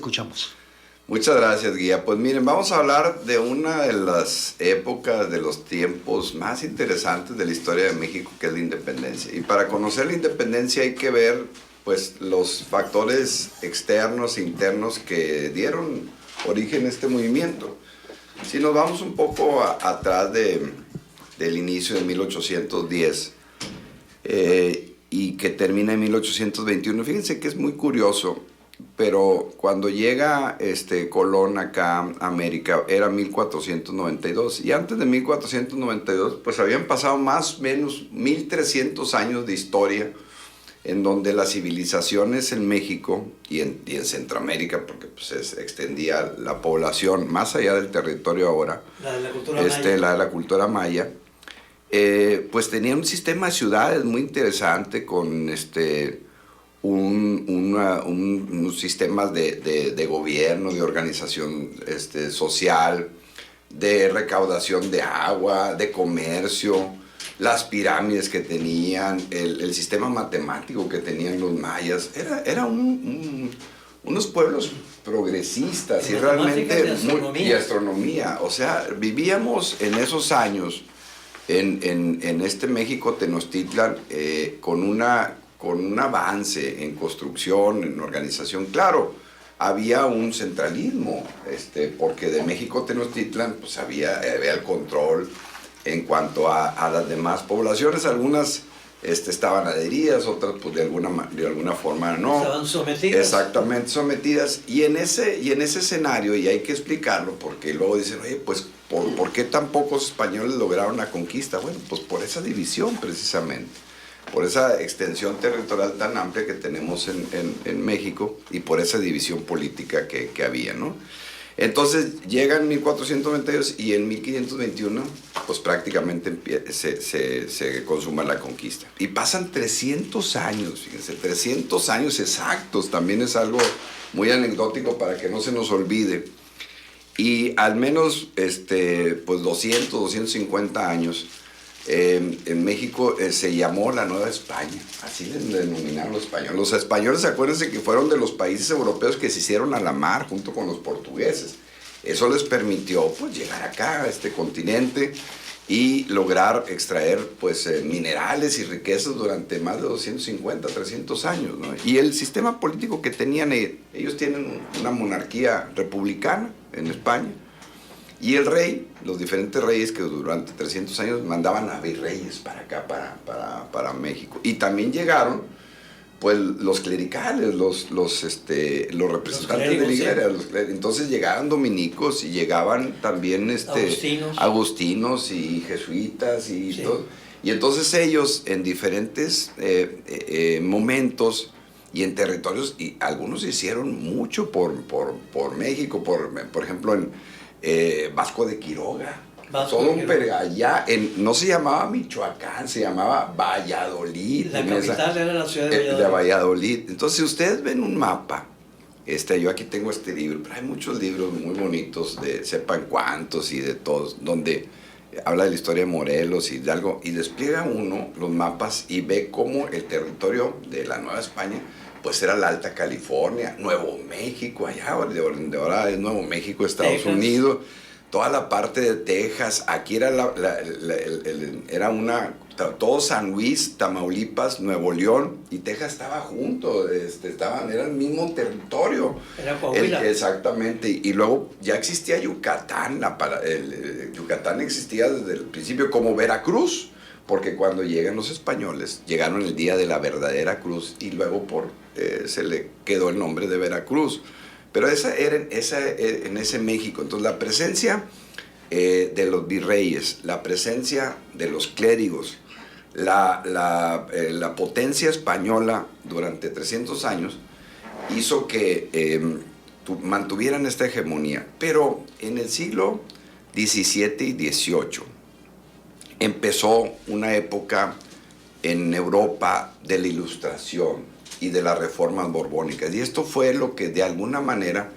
escuchamos. Muchas gracias, Guía. Pues miren, vamos a hablar de una de las épocas, de los tiempos más interesantes de la historia de México, que es la independencia. Y para conocer la independencia hay que ver pues los factores externos e internos que dieron origen a este movimiento. Si nos vamos un poco atrás del inicio de 1810 y que termina en 1821, fíjense que es muy curioso, pero cuando llega Colón acá a América era 1492, y antes de 1492 pues habían pasado más o menos 1300 años de historia en donde las civilizaciones en México y en Centroamérica, porque pues, se extendía la población más allá del territorio ahora, la de la cultura maya, la de la cultura maya, pues tenía un sistema de ciudades muy interesante con un sistemas de gobierno, de organización social, de recaudación de agua, de comercio, las pirámides que tenían, el sistema matemático que tenían los mayas. Era unos pueblos progresistas y realmente y astronomía. O sea, vivíamos en esos años en este México Tenochtitlan con un avance en construcción, en organización. Claro, había un centralismo, porque de México Tenochtitlan pues había el control en cuanto a las demás poblaciones. Algunas estaban adheridas, otras pues de alguna forma no. Estaban sometidas. Exactamente, sometidas. Y en ese escenario, y hay que explicarlo, porque luego dicen, oye, pues, ¿por qué tan pocos españoles lograron la conquista? Bueno, pues por esa división precisamente, por esa extensión territorial tan amplia que tenemos en México y por esa división política que había, ¿no? Entonces llega en 1492 y en 1521 pues prácticamente se consuma la conquista. Y pasan 300 años, fíjense, 300 años exactos, también es algo muy anecdótico para que no se nos olvide. Y al menos pues 250 años en México se llamó la Nueva España, así le denominaron los españoles. Los españoles, acuérdense que fueron de los países europeos que se hicieron a la mar junto con los portugueses. Eso les permitió pues llegar acá, a este continente, y lograr extraer pues minerales y riquezas durante más de 250, 300 años, ¿no? Y el sistema político que tenían, ellos tienen una monarquía republicana en España, y el rey, los diferentes reyes que durante 300 años mandaban a virreyes para acá, para México. Y también llegaron pues los clericales, los representantes de la iglesia. Sí. Entonces llegaban dominicos y llegaban también agustinos y jesuitas y sí. Todo. Y entonces ellos en diferentes momentos y en territorios, y algunos hicieron mucho por México, por ejemplo en Vasco de Quiroga. Allá no se llamaba Michoacán, se llamaba Valladolid. La capital era la ciudad de Valladolid. Entonces, si ustedes ven un mapa, yo aquí tengo este libro, pero hay muchos libros muy bonitos de sepan cuántos y de todos, donde habla de la historia de Morelos y de algo, y despliega uno los mapas y ve cómo el territorio de la Nueva España pues era la Alta California, Nuevo México, allá donde ahora es Nuevo México, Estados Unidos, toda la parte de Texas. Aquí era todo San Luis, Tamaulipas, Nuevo León, y Texas estaba junto, era el mismo territorio. Era Coahuila. Exactamente, y luego ya existía Yucatán. Yucatán existía desde el principio como Veracruz, porque cuando llegan los españoles, llegaron el día de la verdadera cruz, y luego se le quedó el nombre de Veracruz. Pero esa era en ese México. Entonces la presencia de los virreyes, la presencia de los clérigos, la potencia española durante 300 años hizo que mantuvieran esta hegemonía. Pero en el siglo XVII y XVIII empezó una época en Europa de la Ilustración y de las reformas borbónicas, y esto fue lo que de alguna manera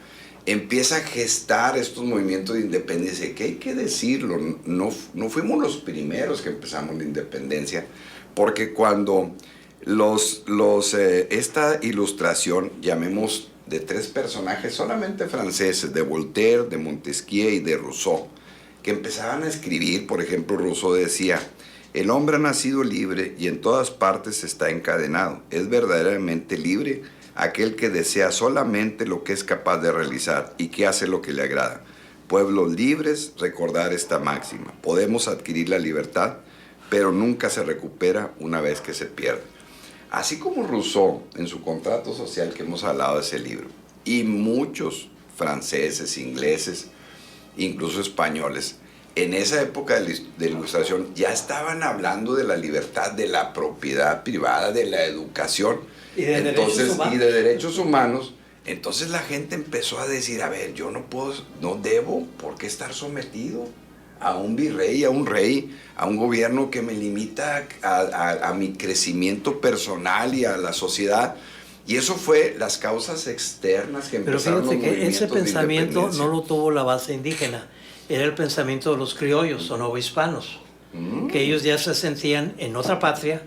empieza a gestar estos movimientos de independencia, que hay que decirlo, no fuimos los primeros que empezamos la independencia, porque cuando esta Ilustración, llamemos de 3 personajes solamente franceses, de Voltaire, de Montesquieu y de Rousseau, que empezaban a escribir. Por ejemplo, Rousseau decía: el hombre ha nacido libre y en todas partes está encadenado. Es verdaderamente libre aquel que desea solamente lo que es capaz de realizar y que hace lo que le agrada. Pueblos libres, recordar esta máxima. Podemos adquirir la libertad, pero nunca se recupera una vez que se pierde. Así como Rousseau, en su Contrato Social, que hemos hablado de ese libro, y muchos franceses, ingleses, incluso españoles, en esa época de Ilustración ya estaban hablando de la libertad, de la propiedad privada, de la educación, y de derechos humanos. Entonces la gente empezó a decir: a ver, yo no debo por qué estar sometido a un virrey, a un rey, a un gobierno que me limita a mi crecimiento personal y a la sociedad. Y eso fue las causas externas que empezaron. Pero fíjate que ese pensamiento no lo tuvo la base indígena, era el pensamiento de los criollos o novohispanos, que ellos ya se sentían en otra patria,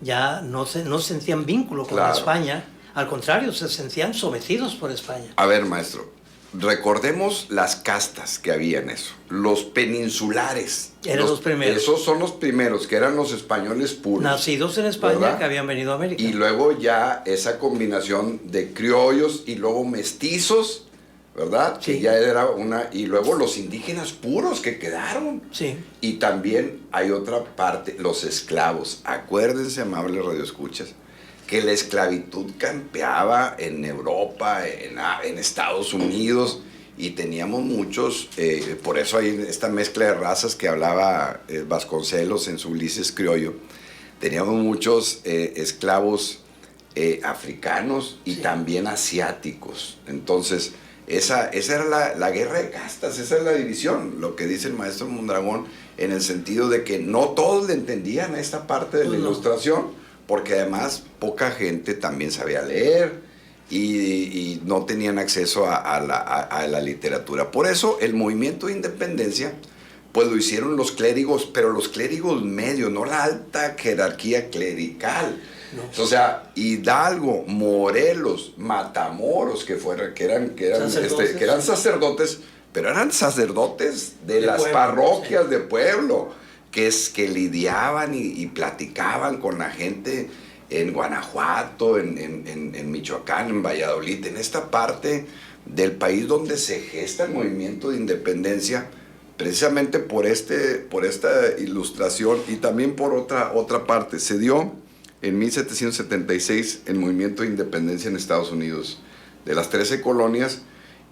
ya no sentían vínculo con España, al contrario, se sentían sometidos por España. A ver, maestro, recordemos las castas que había en eso. Los peninsulares. Eran los primeros. Esos son los primeros, que eran los españoles puros. Nacidos en España, ¿verdad? Que habían venido a América. Y luego ya esa combinación de criollos y luego mestizos, ¿verdad? Sí. Que ya era y luego los indígenas puros que quedaron. Sí. Y también hay otra parte, los esclavos. Acuérdense, amables radioescuchas, que la esclavitud campeaba en Europa, en Estados Unidos, y teníamos muchos, por eso hay esta mezcla de razas que hablaba Vasconcelos en su Ulises Criollo. Teníamos muchos esclavos africanos y también asiáticos. Entonces, esa era la guerra de castas, esa es la división, lo que dice el maestro Mondragón, en el sentido de que no todos le entendían a esta parte de la ilustración, porque además poca gente también sabía leer y no tenían acceso a la literatura. Por eso el movimiento de independencia pues lo hicieron los clérigos, pero los clérigos medios, no la alta jerarquía clerical. No. O sea, Hidalgo, Morelos, Matamoros, que eran sacerdotes, pero eran sacerdotes de las pueblo, parroquias de pueblo, que lidiaban y platicaban con la gente en Guanajuato, en Michoacán, en Valladolid, en esta parte del país donde se gesta el movimiento de independencia, precisamente por esta ilustración. Y también por otra parte, se dio en 1776 el movimiento de independencia en Estados Unidos, de las 13 colonias,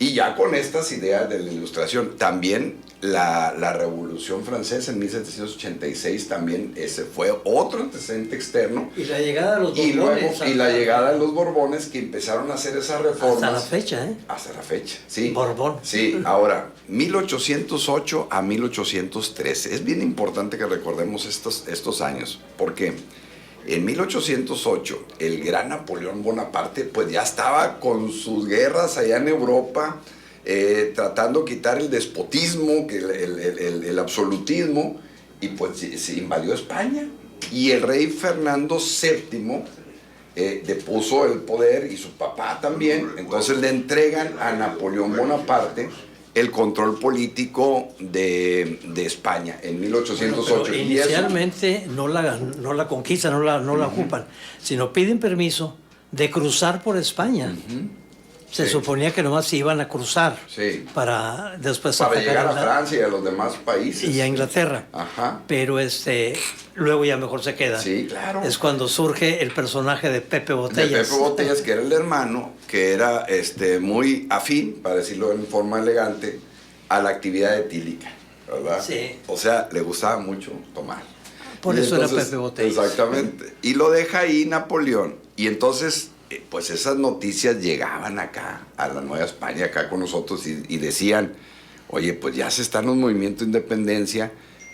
y ya con estas ideas de la ilustración. También la Revolución Francesa en 1786, también ese fue otro antecedente externo. Y la llegada de los Borbones. Y la llegada de los Borbones, que empezaron a hacer esas reformas. Hasta la fecha, ¿eh? Hasta la fecha, sí. Borbón. Sí, ahora, 1808 a 1813. Es bien importante que recordemos estos años, porque en 1808, el gran Napoleón Bonaparte pues ya estaba con sus guerras allá en Europa, tratando de quitar el despotismo, el absolutismo, y pues se invadió España. Y el rey Fernando VII depuso el poder, y su papá también. Entonces le entregan a Napoleón Bonaparte el control político de España en 1808. Pero inicialmente no la conquistan, no la ocupan, sino piden permiso de cruzar por España. Se suponía que nomás iban a cruzar para después llegar a Francia y a los demás países. Y a Inglaterra. Ajá. Pero luego ya mejor se queda. Sí, claro. Es cuando surge el personaje de Pepe Botellas. De Pepe Botellas, que era el hermano, que era muy afín, para decirlo en forma elegante, a la actividad etílica, ¿verdad? Sí. O sea, le gustaba mucho tomar. Por eso era Pepe Botellas. Exactamente. Y lo deja ahí Napoleón. Y entonces, pues esas noticias llegaban acá, a la Nueva España, acá con nosotros, y decían: oye, pues ya se están los movimientos de independencia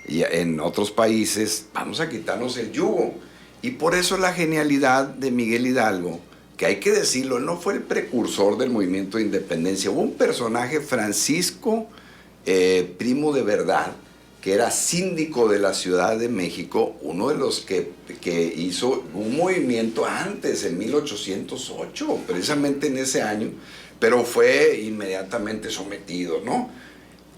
y en otros países, vamos a quitarnos el yugo. Y por eso la genialidad de Miguel Hidalgo, que hay que decirlo, no fue el precursor del movimiento de independencia. Hubo un personaje, Francisco Primo de Verdad, que era síndico de la Ciudad de México, uno de los que hizo un movimiento antes, en 1808, precisamente en ese año, pero fue inmediatamente sometido, ¿no?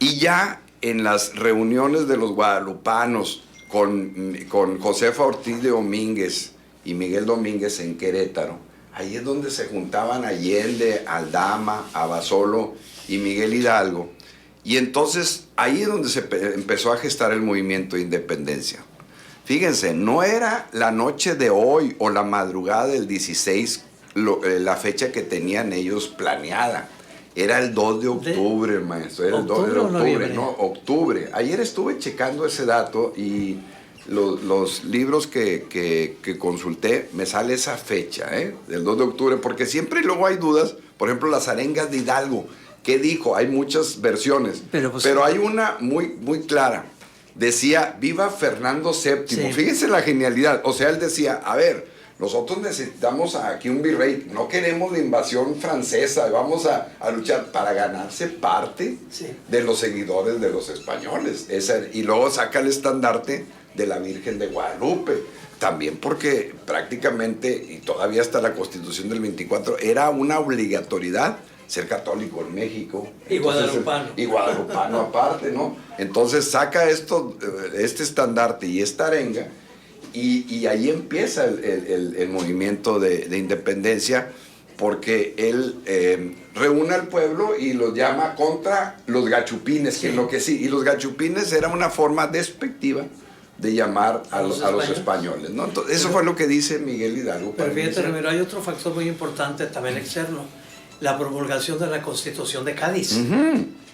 Y ya en las reuniones de los guadalupanos con Josefa Ortiz de Domínguez y Miguel Domínguez en Querétaro, ahí es donde se juntaban Allende, Aldama, Abasolo y Miguel Hidalgo. Y entonces ahí es donde se empezó a gestar el movimiento de independencia. Fíjense, no era la noche de hoy o la madrugada del 16 la fecha que tenían ellos planeada. Era el 2 de octubre, maestro. Era el 2 de octubre, no, octubre. Ayer estuve checando ese dato y los libros que consulté, me sale esa fecha, del 2 de octubre, porque siempre luego hay dudas. Por ejemplo, las arengas de Hidalgo. ¿Qué dijo? Hay muchas versiones, pero hay una muy, muy clara. Decía, viva Fernando VII. Sí. Fíjense la genialidad. O sea, él decía, a ver, nosotros necesitamos aquí un virrey, no queremos la invasión francesa, vamos a luchar para ganarse parte de los seguidores de los españoles. Y luego saca el estandarte de la Virgen de Guadalupe. También porque prácticamente, y todavía hasta la Constitución del 24, era una obligatoriedad ser católico en México. Y guadalupano. Y guadalupano aparte, ¿no? Entonces saca este estandarte y esta arenga, y ahí empieza el movimiento de independencia, porque él reúne al pueblo y los llama contra los gachupines, que es lo que sí. Y los gachupines era una forma despectiva de llamar a los españoles, ¿no? Entonces, eso fue lo que dice Miguel Hidalgo. Pero fíjate, Ramiro, hay otro factor muy importante también externo. La promulgación de la Constitución de Cádiz,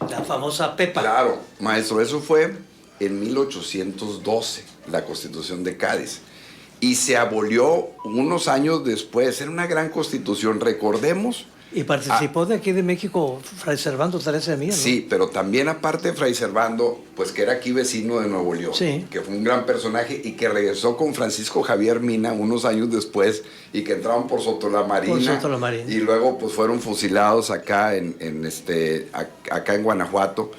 la famosa PEPA. Claro, maestro, eso fue en 1812, la Constitución de Cádiz. Y se abolió unos años después. Era una gran constitución, recordemos. Y participó de aquí de México Fray Servando Teresa de Mier, ¿no? Sí, pero también aparte de Fray Servando, pues que era aquí vecino de Nuevo León, que fue un gran personaje y que regresó con Francisco Javier Mina unos años después y que entraron por Sotolamarina. Y luego pues fueron fusilados acá acá en Guanajuato.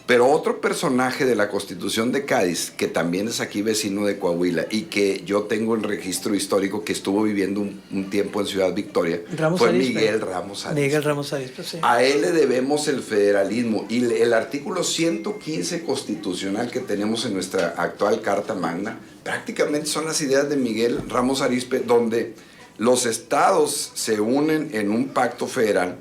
Pero otro personaje de la Constitución de Cádiz, que también es aquí vecino de Coahuila y que yo tengo en registro histórico, que estuvo viviendo un tiempo en Ciudad Victoria, fue Miguel Ramos Arizpe. Miguel Ramos Arizpe, sí. A él le debemos el federalismo y el artículo 115 constitucional que tenemos en nuestra actual Carta Magna, prácticamente son las ideas de Miguel Ramos Arizpe, donde los estados se unen en un pacto federal,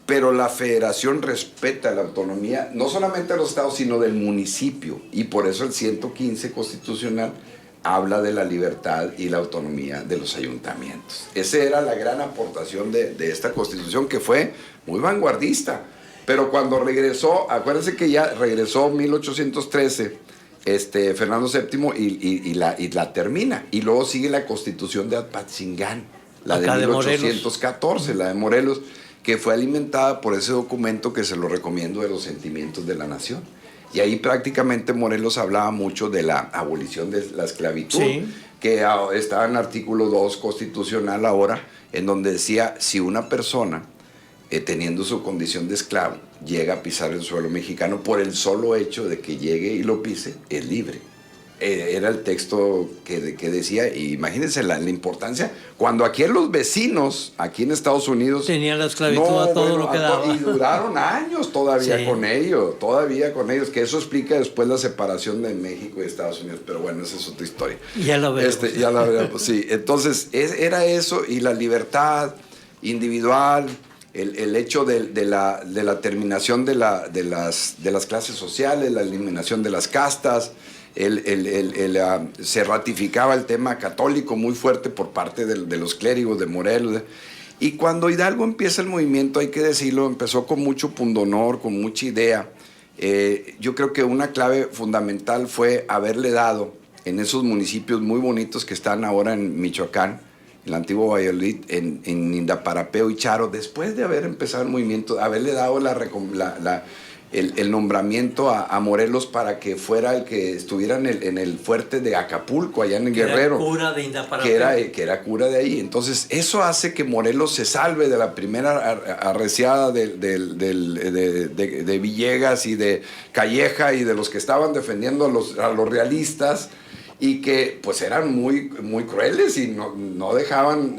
pero la federación respeta la autonomía, no solamente de los estados, sino del municipio. Y por eso el 115 constitucional habla de la libertad y la autonomía de los ayuntamientos. Esa era la gran aportación de esta constitución, que fue muy vanguardista. Pero cuando regresó, acuérdense que ya regresó en 1813 Fernando VII y la termina. Y luego sigue la constitución de Apatzingán, la de 1814, la de Morelos, que fue alimentada por ese documento que se lo recomiendo, de los sentimientos de la nación. Y ahí prácticamente Morelos hablaba mucho de la abolición de la esclavitud, que estaba en el artículo 2 constitucional ahora, en donde decía, si una persona, teniendo su condición de esclavo, llega a pisar el suelo mexicano, por el solo hecho de que llegue y lo pise, es libre. Era el texto que decía, y imagínense la importancia, cuando aquí los vecinos, aquí en Estados Unidos, tenían la esclavitud a todo lo que daba. Y duraron años todavía con ellos, que eso explica después la separación de México y Estados Unidos, pero bueno, esa es otra historia. Ya lo veremos. Ya la veremos, sí. Entonces, era eso, y la libertad individual, el hecho de la terminación de las clases sociales, la eliminación de las castas, se ratificaba el tema católico muy fuerte por parte de los clérigos de Morelos. Y cuando Hidalgo empieza el movimiento, hay que decirlo, empezó con mucho pundonor, con mucha idea. Yo creo que una clave fundamental fue haberle dado en esos municipios muy bonitos que están ahora en Michoacán, en el antiguo Valladolid, en Indaparapeo y Charo, después de haber empezado el movimiento, haberle dado el nombramiento a Morelos para que fuera el que estuviera en el fuerte de Acapulco, allá en Guerrero. Era cura de Indaparapeo. Que era cura de ahí. Entonces, eso hace que Morelos se salve de la primera arreciada de Villegas y de Calleja y de los que estaban defendiendo a los realistas, y que pues eran muy, muy crueles y no dejaban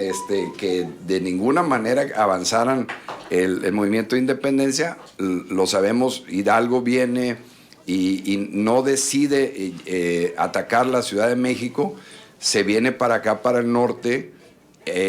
que de ninguna manera avanzaran el movimiento de independencia. Lo sabemos, Hidalgo viene y no decide atacar la Ciudad de México, se viene para acá, para el norte.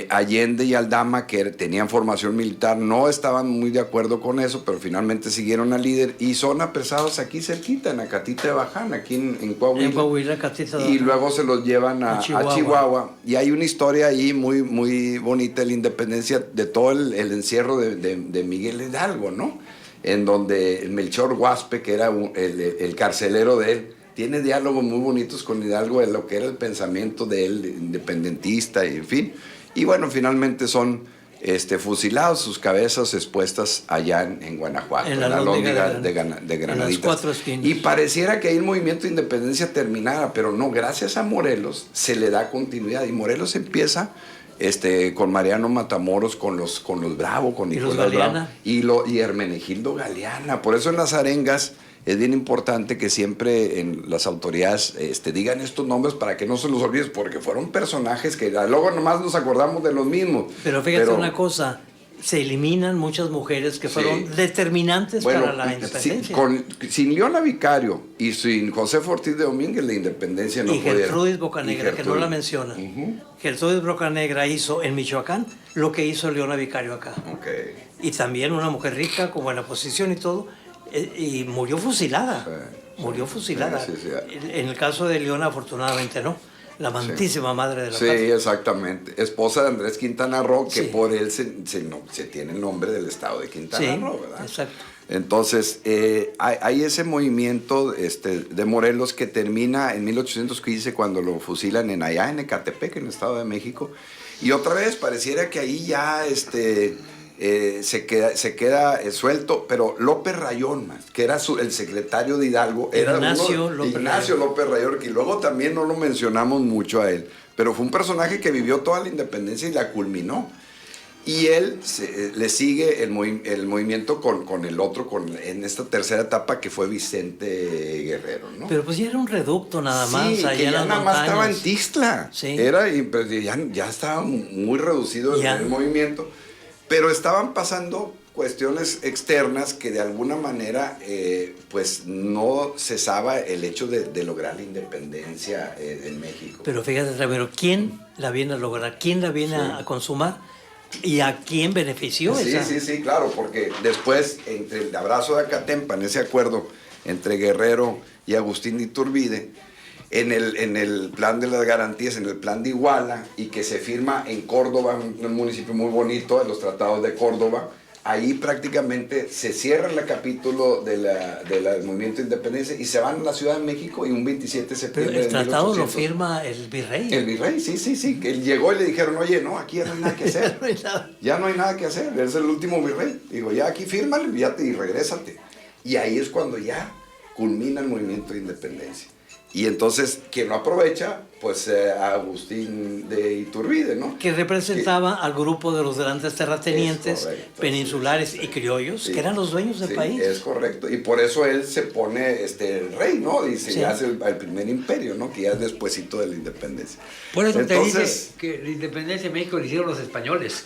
Allende y Aldama, que tenían formación militar, no estaban muy de acuerdo con eso, pero finalmente siguieron al líder y son apresados aquí cerquita, en Acatita de Baján, aquí en Coahuila. En Coahuila, Acatita de Baján. Y luego se los llevan a Chihuahua. Y hay una historia ahí muy, muy bonita de la independencia, de todo el encierro de Miguel Hidalgo, ¿no? En donde el Melchor Guaspe, que era el carcelero de él, tiene diálogos muy bonitos con Hidalgo de lo que era el pensamiento de él, independentista, y en fin. Y bueno, finalmente son fusilados, sus cabezas expuestas allá en Guanajuato, en la lóndiga de Granaditas. En las 4 esquinas. Y pareciera que ahí el movimiento de independencia terminara, pero no, gracias a Morelos se le da continuidad. Y Morelos empieza con Mariano Matamoros, con los Bravo, con Nicolás Bravo, y Hermenegildo Galeana. Por eso en las arengas es bien importante que siempre en las autoridades digan estos nombres para que no se los olvides, porque fueron personajes que luego nomás nos acordamos de los mismos. Pero fíjate una cosa, se eliminan muchas mujeres que fueron determinantes para la independencia. Sin Leona Vicario y sin José Ortiz de Domínguez, la independencia no podía. Y Gertrudis Bocanegra, que no la menciona. Gertrudis Bocanegra hizo en Michoacán lo que hizo Leona Vicario acá. Y también una mujer rica, con buena posición y todo, y murió fusilada. Murió fusilada. En el caso de Leona, afortunadamente no. La amantísima madre de la patria. Sí, exactamente. Esposa de Andrés Quintana Roo, que por él se tiene el nombre del estado de Quintana Roo, ¿verdad? Exacto. Entonces, hay ese movimiento de Morelos que termina en 1815 cuando lo fusilan allá en Ecatepec, en el Estado de México. Y otra vez pareciera que ahí ya se queda suelto, pero López Rayón, que era el secretario de Hidalgo, era Ignacio López Rayón, que luego también no lo mencionamos mucho a él, pero fue un personaje que vivió toda la independencia y la culminó. Y él le sigue el movimiento con el otro, en esta tercera etapa que fue Vicente Guerrero, ¿no? Pero pues ya era un reducto nada más. Sí, que ya nada más estaba en Tixtla. Sí. Pues ya estaba muy reducido el movimiento. Pero estaban pasando cuestiones externas que de alguna manera pues no cesaba el hecho de lograr la independencia en México. Pero fíjate, Ramiro, ¿quién la viene a lograr? ¿Quién la viene a consumar? ¿Y a quién benefició esa? Sí, claro, porque después, entre el abrazo de Acatempa, en ese acuerdo entre Guerrero y Agustín de Iturbide, en el plan de las garantías, en el plan de Iguala, y que se firma en Córdoba, un municipio muy bonito, en los tratados de Córdoba, ahí prácticamente se cierra el capítulo del movimiento de independencia y se van a la Ciudad de México y un 27 de septiembre. Pero el tratado lo firma el virrey. El virrey, sí. Que él llegó y le dijeron, oye, no, aquí ya no hay nada que hacer. Ya no hay nada que hacer, eres el último virrey. Digo, ya aquí fírmale y regrésate. Y ahí es cuando ya culmina el movimiento de independencia. Y entonces, quien lo aprovecha, pues Agustín de Iturbide, ¿no? Que representaba al grupo de los grandes terratenientes, peninsulares y criollos, que eran los dueños del país. Es correcto. Y por eso él se pone el rey, ¿no? Dice, ya hace el primer imperio, ¿no? Que ya es despuesito de la independencia. Por eso entonces, te dice que la independencia de México la hicieron los españoles.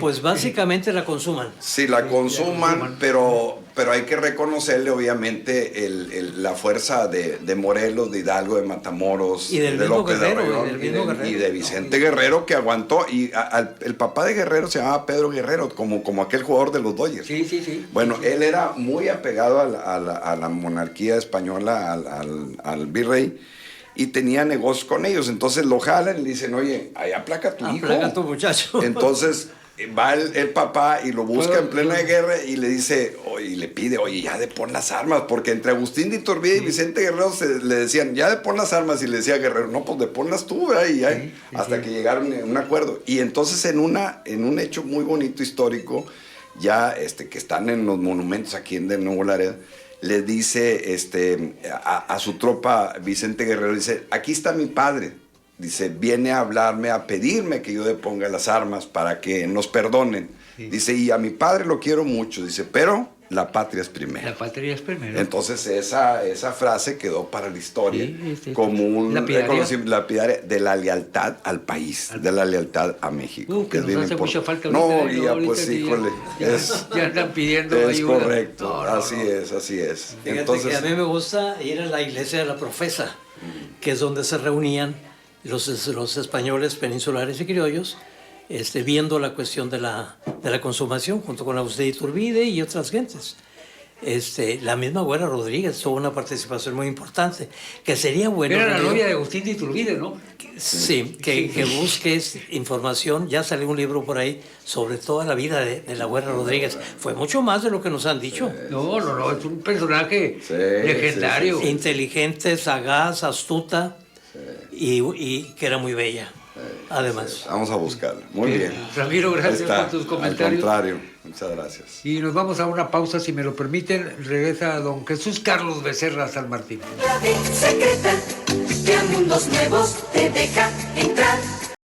Pues básicamente la consuman. Sí, la consuman, pero hay que reconocerle obviamente la fuerza de Morelos, de Hidalgo, de Matamoros, y del mismo Guerrero, y de Vicente Guerrero, que aguantó. Y el papá de Guerrero se llamaba Pedro Guerrero, como aquel jugador de los Dodgers. Sí. Bueno, él era muy apegado a la monarquía española, al virrey, y tenía negocios con ellos. Entonces lo jalan y le dicen, oye, ahí aplaca tu hijo. Aplaca tu muchacho. Entonces va el papá y lo busca en plena guerra y le dice, y le pide, oye, ya depon las armas, porque entre Agustín de Iturbide y Vicente Guerrero le decían, ya depon las armas, y le decía Guerrero, no, pues deponlas tú, ¿verdad? Y ya, hasta que llegaron a un acuerdo. Y entonces en un hecho muy bonito histórico, ya que están en los monumentos aquí en de Nuevo Laredo, le dice a su tropa Vicente Guerrero, dice, aquí está mi padre. Dice, viene a hablarme, a pedirme que yo deponga las armas para que nos perdonen. Sí. Dice, y a mi padre lo quiero mucho. Dice, pero La patria es primero. La patria es primero. Entonces esa frase quedó para la historia Sí. como un Lapidaria. reconocimiento lapidaria de la lealtad al país, de la lealtad a México. Que es nos bien hace mucha importante. falta ahorita. No, guía, ahorita pues sí, híjole, ya andan pidiendo es ayuda. correcto, No, así no. es, así es. Fíjate Entonces, que a mí me gusta ir a la iglesia de la Profesa, que es donde se reunían los españoles peninsulares y criollos, viendo la cuestión de la consumación, junto con Agustín Iturbide y otras gentes. La misma Güera Rodríguez tuvo una participación muy importante, que sería bueno... Era la novia de Agustín de Iturbide, ¿no? Sí, que busques información. Ya salió un libro por ahí sobre toda la vida de la Güera Rodríguez. Fue mucho más de lo que nos han dicho. No, es un personaje Sí, legendario. sí. Inteligente, sagaz, astuta y que era muy bella, además. vamos a buscarla. Muy bien. Ramiro, gracias Ahí está. por tus comentarios. Al contrario, muchas gracias. Y nos vamos a una pausa, si me lo permiten. Regresa don Jesús Carlos Becerra San Martín. Clave secreta que a mundos nuevos te deja entrar.